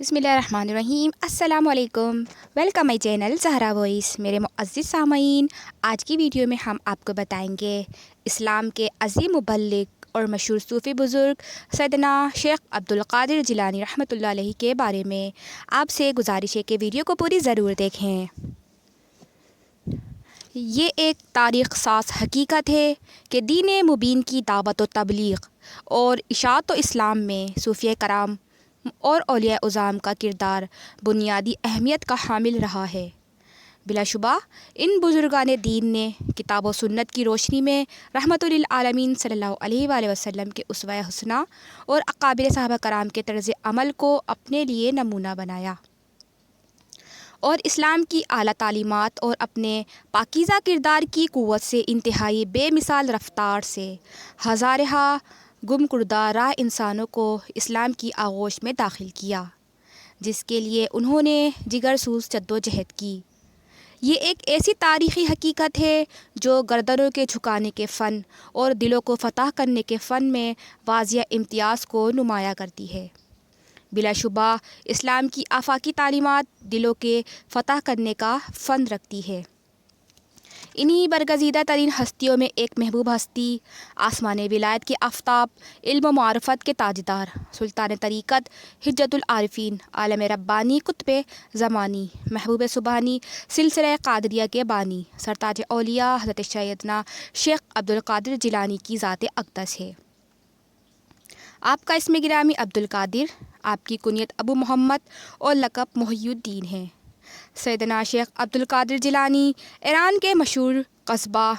بسم اللہ الرحمن الرحیم۔ السلام علیکم، welcome my channel Zahra voice. میرے معزز سامعین، آج کی ویڈیو میں ہم آپ کو بتائیں گے اسلام کے عظیم مبلغ اور مشہور صوفی بزرگ سیدنا شیخ عبدالقادر جیلانی رحمۃ اللہ علیہ کے بارے میں۔ آپ سے گزارش ہے کہ ویڈیو کو پوری ضرور دیکھیں۔ یہ ایک تاریخ ساز حقیقت ہے کہ دین مبین کی دعوت و تبلیغ اور اشاعت و اسلام میں صوفیہ کرام اور اولیاء اعظام کا کردار بنیادی اہمیت کا حامل رہا ہے۔ بلا شبہ ان بزرگان دین نے کتاب و سنت کی روشنی میں رحمت للعالمین صلی اللہ علیہ وآلہ وسلم کے اسوہ حسنہ اور اکابر صحابہ کرام کے طرز عمل کو اپنے لیے نمونہ بنایا، اور اسلام کی اعلیٰ تعلیمات اور اپنے پاکیزہ کردار کی قوت سے انتہائی بے مثال رفتار سے ہزارہا گم کردہ راہ انسانوں کو اسلام کی آغوش میں داخل کیا، جس کے لیے انہوں نے جگر سوز جدوجہد کی۔ یہ ایک ایسی تاریخی حقیقت ہے جو گردنوں کے جھکانے کے فن اور دلوں کو فتح کرنے کے فن میں واضح امتیاز کو نمایاں کرتی ہے۔ بلا شبہ اسلام کی آفاقی تعلیمات دلوں کے فتح کرنے کا فن رکھتی ہے۔ انہی برگزیدہ ترین ہستیوں میں ایک محبوب ہستی، آسمان ولایت کے آفتاب، علم و معرفت کے تاجدار، سلطان طریقت، حجت العارفین، عالم ربانی، قطب زمانی، محبوب سبحانی، سلسلہ قادریہ کے بانی، سرتاج اولیاء حضرت سیدنا شیخ عبدالقادر جیلانی کی ذات اقدس ہے۔ آپ کا اسم گرامی عبدالقادر، آپ کی کنیت ابو محمد اور لقب محی الدین ہے۔ سیدنا شیخ عبدالقادر جیلانی ایران کے مشہور قصبہ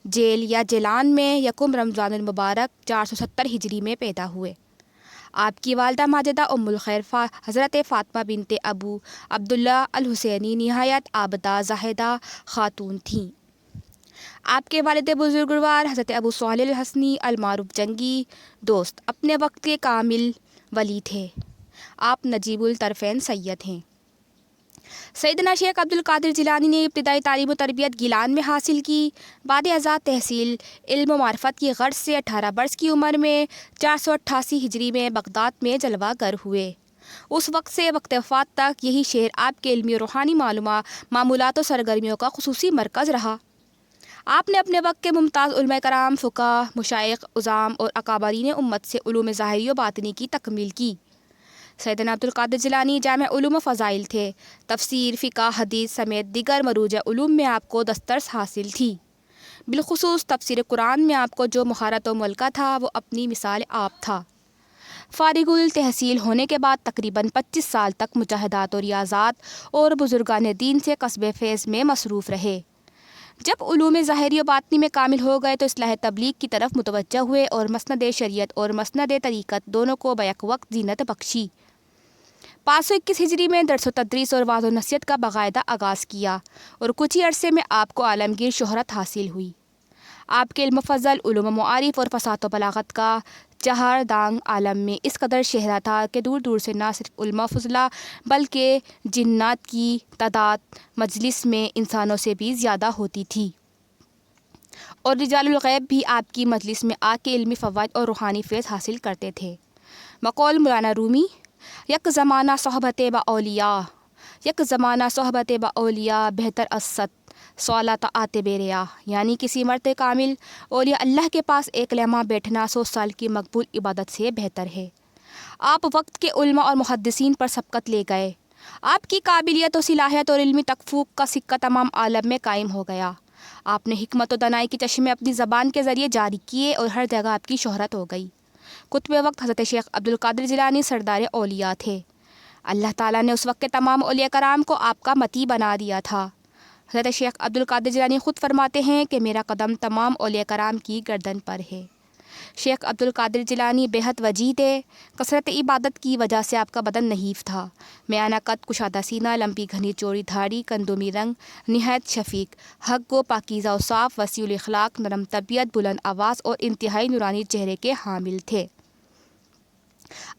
جیل یا جیلان میں یکم رمضان المبارک 470 ہجری میں پیدا ہوئے۔ آپ کی والدہ ماجدہ ام الخیر حضرت فاطمہ بنت ابو عبداللہ الحسینی نہایت عابدہ زاہدہ خاتون تھیں۔ آپ کے والد بزرگوار حضرت ابو صالح الحسنی المعروف جنگی دوست اپنے وقت کے کامل ولی تھے۔ آپ نجیب الطرفین سید ہیں۔ سیدنا شیخ عبدالقادر جیلانی نے ابتدائی تعلیم و تربیت گیلان میں حاصل کی۔ بعد ازاں تحصیل علم و معرفت کی غرض سے 18 برس کی عمر میں 488 ہجری میں بغداد میں جلوہ گر ہوئے۔ اس وقت سے وقت وفات تک یہی شہر آپ کے علمی و روحانی معمولات و سرگرمیوں کا خصوصی مرکز رہا۔ آپ نے اپنے وقت کے ممتاز علماء کرام، فقہا، مشائخ عظام اور اکابرین امت سے علوم ظاہری و باطنی کی تکمیل کی۔ سیدنا عبدالقادر جیلانی جامع علوم و فضائل تھے۔ تفسیر، فقہ، حدیث سمیت دیگر مروجہ علوم میں آپ کو دسترس حاصل تھی۔ بالخصوص تفسیر قرآن میں آپ کو جو مہارت و ملکہ تھا وہ اپنی مثال آپ تھا۔ فارغ التحصیل ہونے کے بعد تقریباً 25 سال تک مجاہدات و ریاضات اور بزرگان دین سے قصب فیض میں مصروف رہے۔ جب علوم ظاہری و باطنی میں کامل ہو گئے تو اصلاح تبلیغ کی طرف متوجہ ہوئے اور مسند شریعت اور مسند طریقت دونوں کو بیک وقت زینت بخشی۔ 521 ہجری میں درس و تدریس اور وعظ و نصیحت کا باقاعدہ آغاز کیا اور کچھ ہی عرصے میں آپ کو عالمگیر شہرت حاصل ہوئی۔ آپ کے علم و فضل، علوم و معارف اور فصاحت و بلاغت کا چہار دانگ عالم میں اس قدر شہرہ تھا کہ دور دور سے نہ صرف علماء فضلاء بلکہ جنات کی تعداد مجلس میں انسانوں سے بھی زیادہ ہوتی تھی، اور رجال الغیب بھی آپ کی مجلس میں آ کے علمی فوائد اور روحانی فیض حاصل کرتے تھے۔ بقول مولانا رومی، یک زمانہ صحبت با اولیاء، یک زمانہ صحبت با اولیاء بہتر از 100 سوالات آتے ریا، یعنی کسی مرد کامل اولیاء اللہ کے پاس ایک لمحہ بیٹھنا 100 سال کی مقبول عبادت سے بہتر ہے۔ آپ وقت کے علماء اور محدثین پر سبقت لے گئے۔ آپ کی قابلیت و صلاحیت اور علمی تفوق کا سکہ تمام عالم میں قائم ہو گیا۔ آپ نے حکمت و دانائی کے چشمے اپنی زبان کے ذریعے جاری کیے اور ہر جگہ آپ کی شہرت ہو گئی۔ قطب وقت حضرت شیخ عبدالقادر جیلانی سردار اولیاء تھے۔ اللہ تعالیٰ نے اس وقت کے تمام اولیاء کرام کو آپ کا متی بنا دیا تھا۔ حضرت شیخ عبدالقادر جیلانی خود فرماتے ہیں کہ میرا قدم تمام اولیاء کرام کی گردن پر ہے۔ شیخ عبدالقادر جیلانی بے حد وجیح تھے۔ کثرت عبادت کی وجہ سے آپ کا بدن نحیف تھا۔ میانہ قد، کشادہ سینہ، لمبی گھنی چوڑی دھاڑی، گندمی رنگ، نہایت شفیق، حق و پاکیزہ و صاف، وسیع الاخلاق، نرم طبیعت، بلند آواز اور انتہائی نورانی چہرے کے حامل تھے۔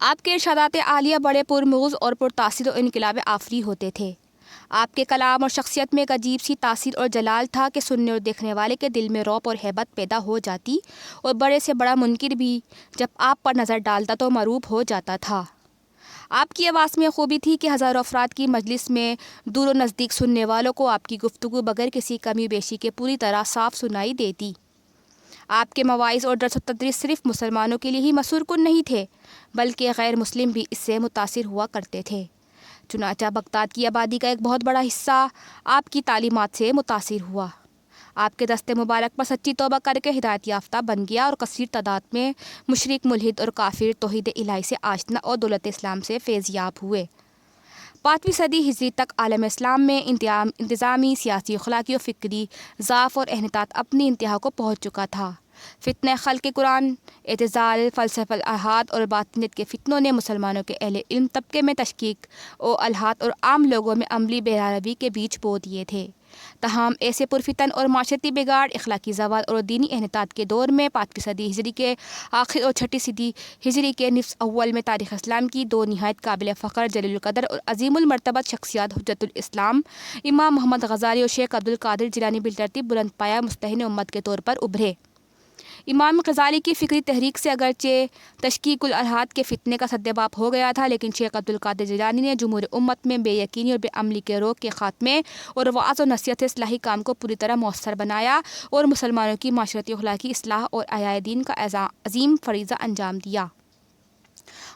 آپ کے ارشادات عالیہ بڑے پرمغز اور پرتاثر و انقلاب آفری ہوتے تھے۔ آپ کے کلام اور شخصیت میں ایک عجیب سی تاثیر اور جلال تھا کہ سننے اور دیکھنے والے کے دل میں رعب اور ہیبت پیدا ہو جاتی، اور بڑے سے بڑا منکر بھی جب آپ پر نظر ڈالتا تو مرعوب ہو جاتا تھا۔ آپ کی آواز میں خوبی تھی کہ ہزاروں افراد کی مجلس میں دور و نزدیک سننے والوں کو آپ کی گفتگو بغیر کسی کمی بیشی کے پوری طرح صاف سنائی دیتی۔ آپ کے مواعظ اور درس و تدریس صرف مسلمانوں کے لیے ہی مسحور کن نہیں تھے، بلکہ غیر مسلم بھی اس سے متاثر ہوا کرتے تھے۔ چنانچہ بغداد کی آبادی کا ایک بہت بڑا حصہ آپ کی تعلیمات سے متاثر ہوا۔ آپ کے دست مبارک پر سچی توبہ کر کے ہدایت یافتہ بن گیا اور کثیر تعداد میں مشرک، ملحد اور کافر توحید الہی سے آشنا اور دولت اسلام سے فیض یاب ہوئے۔ 5ویں صدی ہجری تک عالم اسلام میں انتظامی، سیاسی، اخلاقی و فکری ضعف اور انحطاط اپنی انتہا کو پہنچ چکا تھا۔ فتنہ خلق قرآن، اعتزال، فلسفہ الہات اور باطنیت کے فتنوں نے مسلمانوں کے اہل علم طبقے میں تشکیک و الہات اور عام لوگوں میں عملی بے روی کے بیج بو دیے تھے۔ تاہم ایسے پرفتن اور معاشرتی بگاڑ، اخلاقی زوال اور دینی انحطاط کے دور میں 5ویں صدی ہجری کے آخر اور 6ویں صدی ہجری کے نصف اول میں تاریخ اسلام کی دو نہایت قابل فخر، جلیل القدر اور عظیم المرتبت شخصیات حجت الاسلام امام محمد غزالی اور شیخ عبد القادر جیلانی بالترتیب بلند پایہ مصلحین امت کے طور پر ابھرے۔ امام غزالی کی فکری تحریک سے اگرچہ تشکیک الالہات کے فتنے کا سدباب ہو گیا تھا، لیکن شیخ عبد القادر جیلانی نے جمہور امت میں بے یقینی اور بے عملی کے روگ کے خاتمے اور وعظ و نصیحت سے اصلاحی کام کو پوری طرح مؤثر بنایا اور مسلمانوں کی معاشرتی اخلاقی اصلاح اور احیاء دین کا عظیم فریضہ انجام دیا۔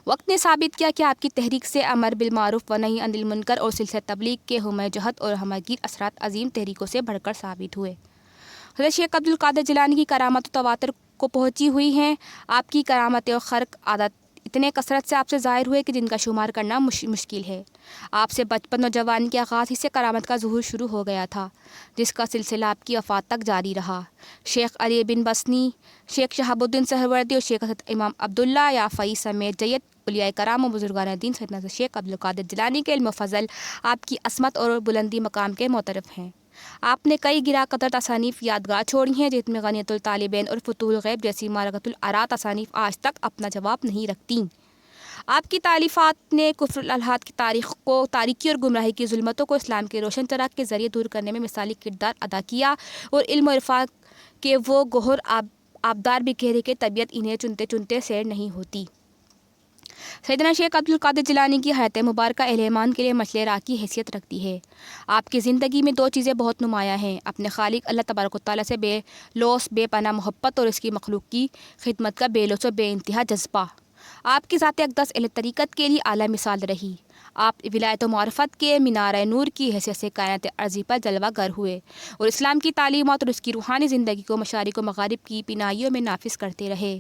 وقت نے ثابت کیا کہ آپ کی تحریک سے امر بالمعروف و نہی عن المنکر اور سلسلہ تبلیغ کے ہمہ جہت اور ہمگیر اثرات عظیم تحریکوں سے بڑھ کر ثابت ہوئے۔ حضرت شیخ عبد القادر جیلانی کی کرامت و تواتر کو پہنچی ہوئی ہیں۔ آپ کی کرامت اور خرق عادت اتنے کثرت سے آپ سے ظاہر ہوئے کہ جن کا شمار کرنا مشکل ہے۔ آپ سے بچپن اور جوانی کے آغاز ہی سے کرامت کا ظہور شروع ہو گیا تھا، جس کا سلسلہ آپ کی وفات تک جاری رہا۔ شیخ علی بن بسنی، شیخ شہاب الدین سہروردی اور شیخ حضرت امام عبداللہ یافعی سمیت جیت اولیاء کرام و بزرگان دین سیدنا شیخ عبد القادر جیلانی کے علم و فضل آپ کی عصمت اور بلندی مقام کے معترف ہیں۔ آپ نے کئی گراں قدر تصانیف یادگار چھوڑی ہیں، جن میں غنیۃ الطالبین اور فتوح الغیب جیسی معرکۃ الآراء تصانیف آج تک اپنا جواب نہیں رکھتیں۔ آپ کی تالیفات نے کفر الالہات کی تاریکی اور گمراہی کی ظلمتوں کو اسلام کے روشن چراغ کے ذریعے دور کرنے میں مثالی کردار ادا کیا اور علم و عرفان کے وہ گوہر آبدار بکھیرے کہ طبیعت انہیں چنتے چنتے سیر نہیں ہوتی۔ سیدنا شیخ عبد القادر جیلانی کی حیات مبارکہ اہل ایمان کے لیے مشعل راہ کی حیثیت رکھتی ہے۔ آپ کی زندگی میں دو چیزیں بہت نمایاں ہیں: اپنے خالق اللہ تبارک و تعالیٰ سے بے لوث بے پناہ محبت اور اس کی مخلوق کی خدمت کا بے لوث و بے انتہا جذبہ۔ آپ کی ذات اقدس اہل طریقت کے لیے اعلیٰ مثال رہی۔ آپ ولایت و معرفت کے مینارۂ نور کی حیثیت سے کائنات عرضی پر جلوہ گر ہوئے اور اسلام کی تعلیمات اور اس کی روحانی زندگی کو مشارق و مغارب کی پینائیوں میں نافذ کرتے رہے۔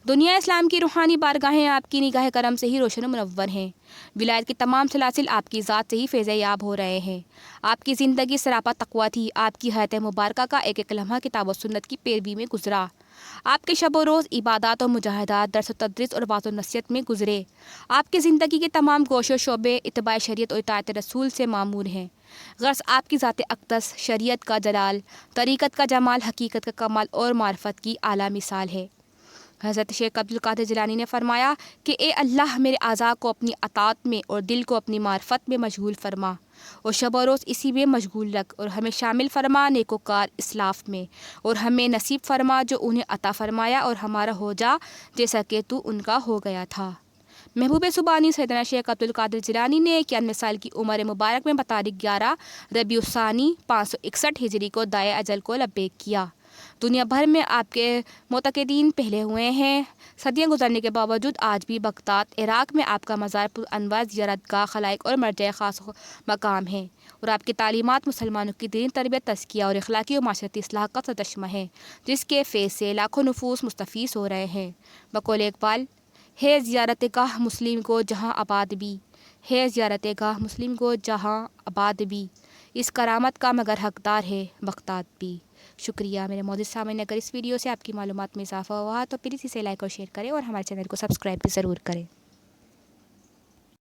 دنیا اسلام کی روحانی بارگاہیں آپ کی نگاہ کرم سے ہی روشن و منور ہیں۔ ولایت کے تمام سلاسل آپ کی ذات سے ہی فیض یاب ہو رہے ہیں۔ آپ کی زندگی سراپا تقویٰ تھی۔ آپ کی حیات مبارکہ کا ایک ایک لمحہ کتاب و سنت کی پیروی میں گزرا۔ آپ کے شب و روز عبادات و مجاہدات، درس و تدریس اور وعظ و نصیحت میں گزرے۔ آپ کی زندگی کے تمام گوشے و شعبے اتباع شریعت اور اطاعت رسول سے معمور ہیں۔ غرض آپ کی ذات اقدس شریعت کا جلال، طریقت کا جمال، حقیقت کا کمال اور معرفت کی اعلیٰ مثال ہے۔ حضرت شیخ عبد القادر جیلانی نے فرمایا کہ اے اللہ، میرے اعضاء کو اپنی اطاعت میں اور دل کو اپنی معرفت میں مشغول فرما اور شب و روز اسی میں مشغول رکھ، اور ہمیں شامل فرما نیکوکار اسلاف میں، اور ہمیں نصیب فرما جو انہیں عطا فرمایا، اور ہمارا ہو جا جیسا کہ تو ان کا ہو گیا تھا۔ محبوب زبانی سیدنا شیخ عبد القادر جیلانی نے 91 سال کی عمر مبارک میں بتاریخ 11 ربیع الثانی 561 ہجری کو دائے اجل کو لبیک کیا۔ دنیا بھر میں آپ کے معتقدین پھیلے ہوئے ہیں۔ صدیاں گزرنے کے باوجود آج بھی بغداد، عراق میں آپ کا مزار پرانوار زیارت گاہ، خلائق اور مرجع خاص مقام ہے، اور آپ کی تعلیمات مسلمانوں کی دینی تربیت، تزکیہ اور اخلاقی و معاشرتی اصلاح کا سرچشمہ ہے، جس کے فیض سے لاکھوں نفوس مستفیض ہو رہے ہیں۔ بقول اقبال، ہے زیارت گاہ مسلم کو جہاں آباد بھی، ہے زیارت گاہ مسلم کو جہاں آباد بھی، اس کرامت کا مگر حقدار ہے بغداد بھی۔ شکریہ میرے معزز سامعین، اگر اس ویڈیو سے آپ کی معلومات میں اضافہ ہوا تو پلیز اسے لائک اور شیئر کریں اور ہمارے چینل کو سبسکرائب بھی ضرور کریں۔